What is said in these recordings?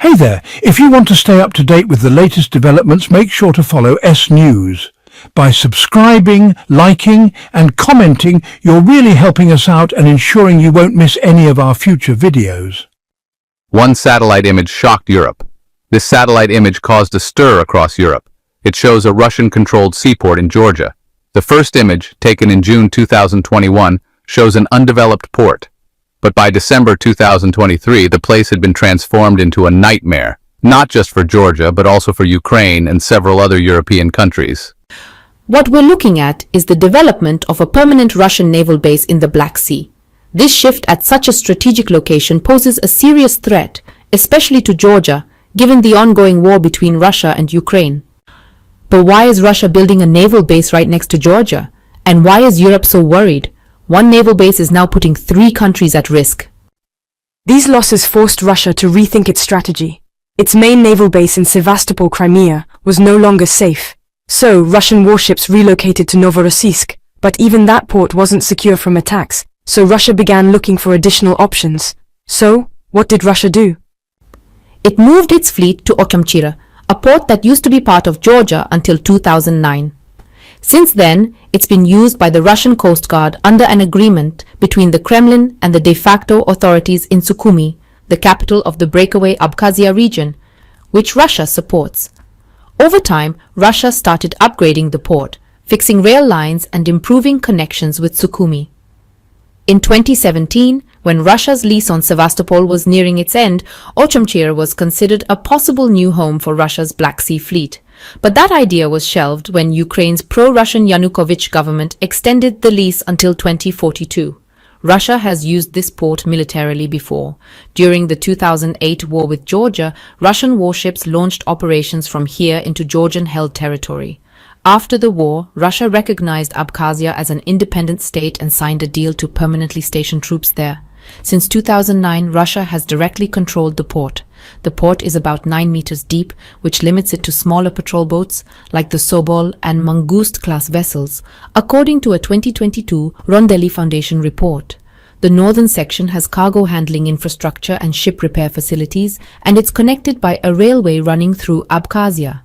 Hey there, if you want to stay up to date with the latest developments, make sure to follow S News. By subscribing, liking and commenting, you're really helping us out and ensuring you won't miss any of our future videos. One satellite image shocked Europe. This satellite image caused a stir across Europe. It shows a Russian-controlled seaport in Georgia. The first image, taken in June 2021, shows an undeveloped port. But by December 2023, the place had been transformed into a nightmare, not just for Georgia, but also for Ukraine and several other European countries. What we're looking at is the development of a permanent Russian naval base in the Black Sea. This shift at such a strategic location poses a serious threat, especially to Georgia, given the ongoing war between Russia and Ukraine. But why is Russia building a naval base right next to Georgia? And why is Europe so worried? One naval base is now putting 3 countries at risk. These losses forced Russia to rethink its strategy. Its main naval base in Sevastopol, Crimea, was no longer safe. So, Russian warships relocated to Novorossiysk, but even that port wasn't secure from attacks, so Russia began looking for additional options. So, what did Russia do? It moved its fleet to Ochamchire, a port that used to be part of Georgia until 2009. Since then, it's been used by the Russian Coast Guard under an agreement between the Kremlin and the de facto authorities in Sukhumi, the capital of the breakaway Abkhazia region, which Russia supports. Over time, Russia started upgrading the port, fixing rail lines and improving connections with Sukhumi. In 2017, when Russia's lease on Sevastopol was nearing its end, Ochamchire was considered a possible new home for Russia's Black Sea fleet. But that idea was shelved when Ukraine's pro-Russian Yanukovych government extended the lease until 2042. Russia has used this port militarily before. During the 2008 war with Georgia, Russian warships launched operations from here into Georgian-held territory. After the war, Russia recognized Abkhazia as an independent state and signed a deal to permanently station troops there. Since 2009, Russia has directly controlled the port. The port is about 9 meters deep, which limits it to smaller patrol boats like the Sobol and Mangust-class vessels, according to a 2022 Rondelli Foundation report. The northern section has cargo handling infrastructure and ship repair facilities, and it's connected by a railway running through Abkhazia.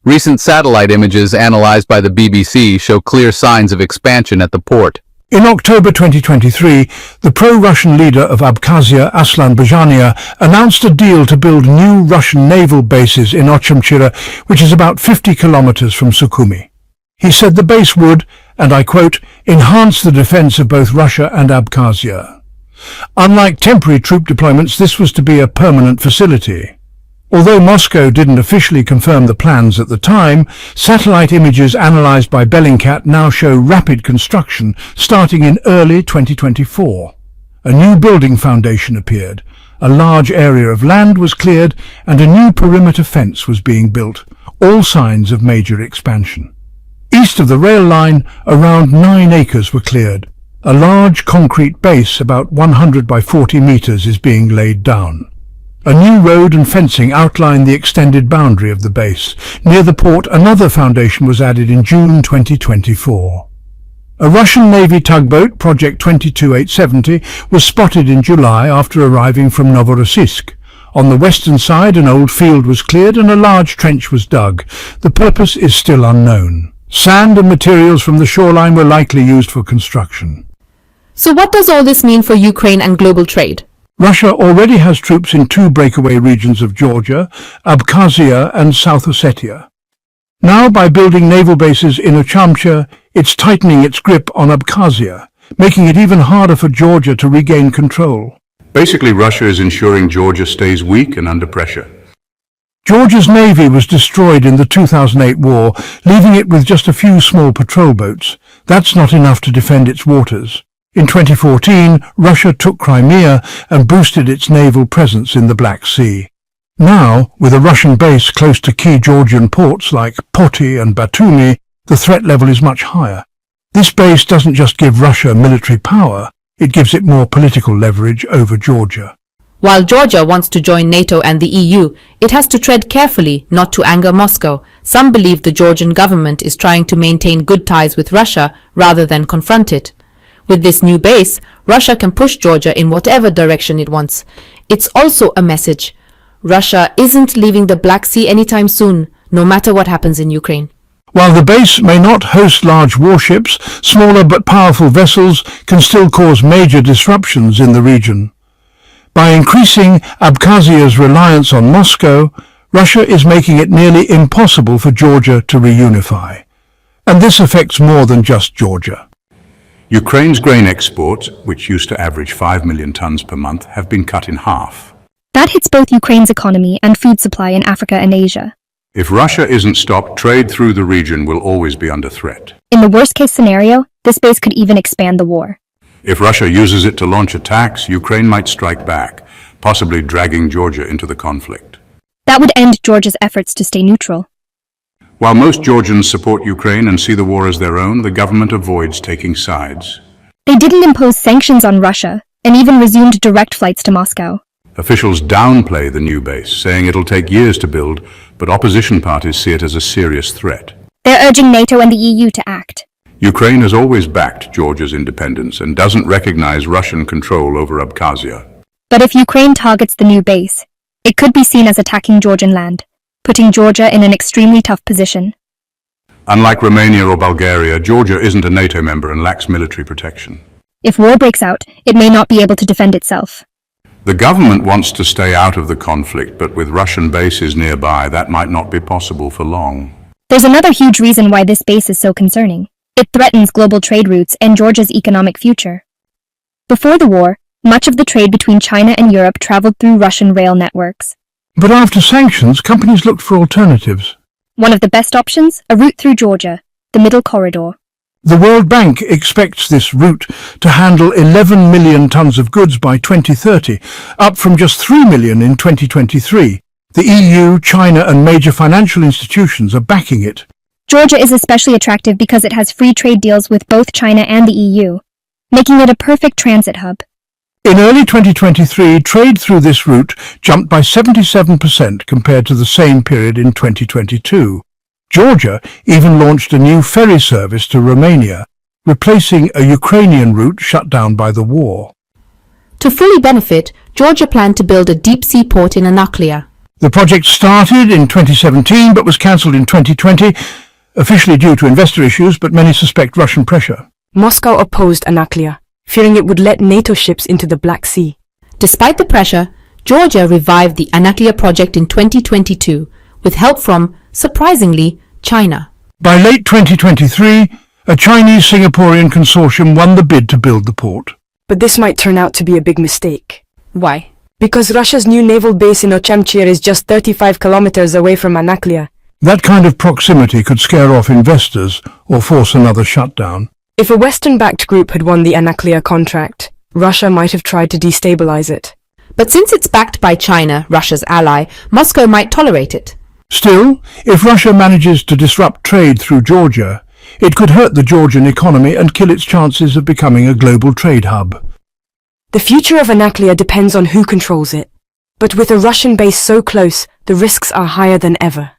Recent satellite images analyzed by the BBC show clear signs of expansion at the port. In October 2023, the pro-Russian leader of Abkhazia, Aslan Bajania, announced a deal to build new Russian naval bases in Ochamchire, which is about 50 kilometers from Sukhumi. He said the base would, and I quote, enhance the defense of both Russia and Abkhazia. Unlike temporary troop deployments, this was to be a permanent facility. Although Moscow didn't officially confirm the plans at the time, satellite images analyzed by Bellingcat now show rapid construction starting in early 2024. A new building foundation appeared, a large area of land was cleared, and a new perimeter fence was being built, all signs of major expansion. East of the rail line, around 9 acres were cleared. A large concrete base about 100 by 40 meters is being laid down. A new road and fencing outline the extended boundary of the base. Near the port, another foundation was added in June 2024. A Russian Navy tugboat, Project 22870, was spotted in July after arriving from Novorossiysk. On the western side, an old field was cleared and a large trench was dug. The purpose is still unknown. Sand and materials from the shoreline were likely used for construction. So what does all this mean for Ukraine and global trade? Russia already has troops in 2 breakaway regions of Georgia, Abkhazia and South Ossetia. Now, by building naval bases in Ochamchire, it's tightening its grip on Abkhazia, making it even harder for Georgia to regain control. Basically, Russia is ensuring Georgia stays weak and under pressure. Georgia's navy was destroyed in the 2008 war, leaving it with just a few small patrol boats. That's not enough to defend its waters. In 2014, Russia took Crimea and boosted its naval presence in the Black Sea. Now, with a Russian base close to key Georgian ports like Poti and Batumi, the threat level is much higher. This base doesn't just give Russia military power, it gives it more political leverage over Georgia. While Georgia wants to join NATO and the EU, it has to tread carefully not to anger Moscow. Some believe the Georgian government is trying to maintain good ties with Russia rather than confront it. With this new base, Russia can push Georgia in whatever direction it wants. It's also a message. Russia isn't leaving the Black Sea anytime soon, no matter what happens in Ukraine. While the base may not host large warships, smaller but powerful vessels can still cause major disruptions in the region. By increasing Abkhazia's reliance on Moscow, Russia is making it nearly impossible for Georgia to reunify. And this affects more than just Georgia. Ukraine's grain exports, which used to average 5 million tons per month, have been cut in half. That hits both Ukraine's economy and food supply in Africa and Asia. If Russia isn't stopped, trade through the region will always be under threat. In the worst-case scenario, this base could even expand the war. If Russia uses it to launch attacks, Ukraine might strike back, possibly dragging Georgia into the conflict. That would end Georgia's efforts to stay neutral. While most Georgians support Ukraine and see the war as their own, the government avoids taking sides. They didn't impose sanctions on Russia, and even resumed direct flights to Moscow. Officials downplay the new base, saying it'll take years to build, but opposition parties see it as a serious threat. They're urging NATO and the EU to act. Ukraine has always backed Georgia's independence and doesn't recognize Russian control over Abkhazia. But if Ukraine targets the new base, it could be seen as attacking Georgian land, putting Georgia in an extremely tough position. Unlike Romania or Bulgaria, Georgia isn't a NATO member and lacks military protection. If war breaks out, it may not be able to defend itself. The government wants to stay out of the conflict, but with Russian bases nearby, that might not be possible for long. There's another huge reason why this base is so concerning. It threatens global trade routes and Georgia's economic future. Before the war, much of the trade between China and Europe traveled through Russian rail networks. But after sanctions, companies looked for alternatives. One of the best options, a route through Georgia, the Middle Corridor. The World Bank expects this route to handle 11 million tons of goods by 2030, up from just 3 million in 2023. The EU, China and major financial institutions are backing it. Georgia is especially attractive because it has free trade deals with both China and the EU, making it a perfect transit hub. In early 2023, trade through this route jumped by 77% compared to the same period in 2022. Georgia even launched a new ferry service to Romania, replacing a Ukrainian route shut down by the war. To fully benefit, Georgia planned to build a deep-sea port in Anaklia. The project started in 2017 but was cancelled in 2020, officially due to investor issues, but many suspect Russian pressure. Moscow opposed Anaklia, fearing it would let NATO ships into the Black Sea. Despite the pressure, Georgia revived the Anaklia project in 2022 with help from, surprisingly, China. By late 2023, a Chinese-Singaporean consortium won the bid to build the port. But this might turn out to be a big mistake. Why? Because Russia's new naval base in Ochamchire is just 35 kilometers away from Anaklia. That kind of proximity could scare off investors or force another shutdown. If a Western-backed group had won the Anaklia contract, Russia might have tried to destabilize it. But since it's backed by China, Russia's ally, Moscow might tolerate it. Still, if Russia manages to disrupt trade through Georgia, it could hurt the Georgian economy and kill its chances of becoming a global trade hub. The future of Anaklia depends on who controls it. But with a Russian base so close, the risks are higher than ever.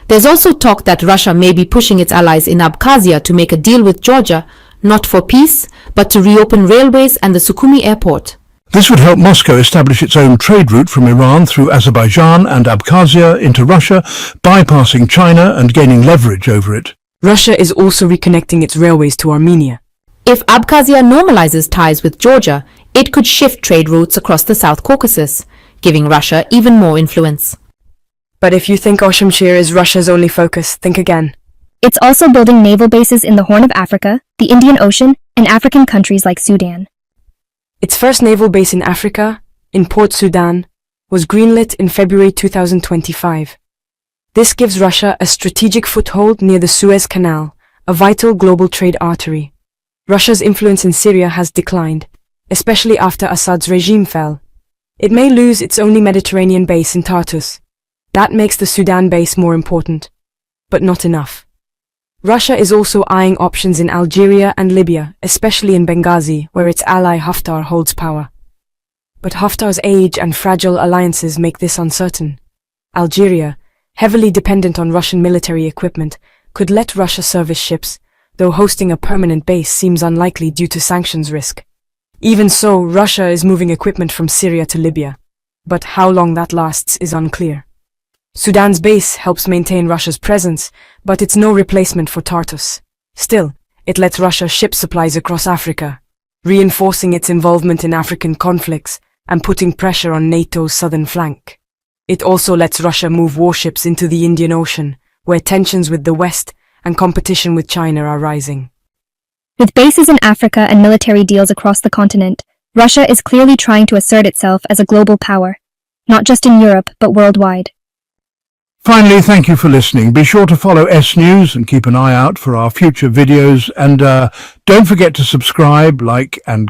There's also talk that Russia may be pushing its allies in Abkhazia to make a deal with Georgia, not for peace, but to reopen railways and the Sukhumi airport. This would help Moscow establish its own trade route from Iran through Azerbaijan and Abkhazia into Russia, bypassing China and gaining leverage over it. Russia is also reconnecting its railways to Armenia. If Abkhazia normalizes ties with Georgia, it could shift trade routes across the South Caucasus, giving Russia even more influence. But if you think Ochamchire is Russia's only focus, think again. It's also building naval bases in the Horn of Africa, the Indian Ocean, and African countries like Sudan. Its first naval base in Africa, in Port Sudan, was greenlit in February 2025. This gives Russia a strategic foothold near the Suez Canal, a vital global trade artery. Russia's influence in Syria has declined, especially after Assad's regime fell. It may lose its only Mediterranean base in Tartus. That makes the Sudan base more important, but not enough. Russia is also eyeing options in Algeria and Libya, especially in Benghazi, where its ally Haftar holds power. But Haftar's age and fragile alliances make this uncertain. Algeria, heavily dependent on Russian military equipment, could let Russia service ships, though hosting a permanent base seems unlikely due to sanctions risk. Even so, Russia is moving equipment from Syria to Libya. but how long that lasts is unclear. Sudan's base helps maintain Russia's presence, but it's no replacement for Tartus. Still, it lets Russia ship supplies across Africa, reinforcing its involvement in African conflicts and putting pressure on NATO's southern flank. It also lets Russia move warships into the Indian Ocean, where tensions with the West and competition with China are rising. With bases in Africa and military deals across the continent, Russia is clearly trying to assert itself as a global power, not just in Europe, but worldwide. Finally, thank you for listening. Be sure to follow S News and keep an eye out for our future videos. And don't forget to subscribe, like, and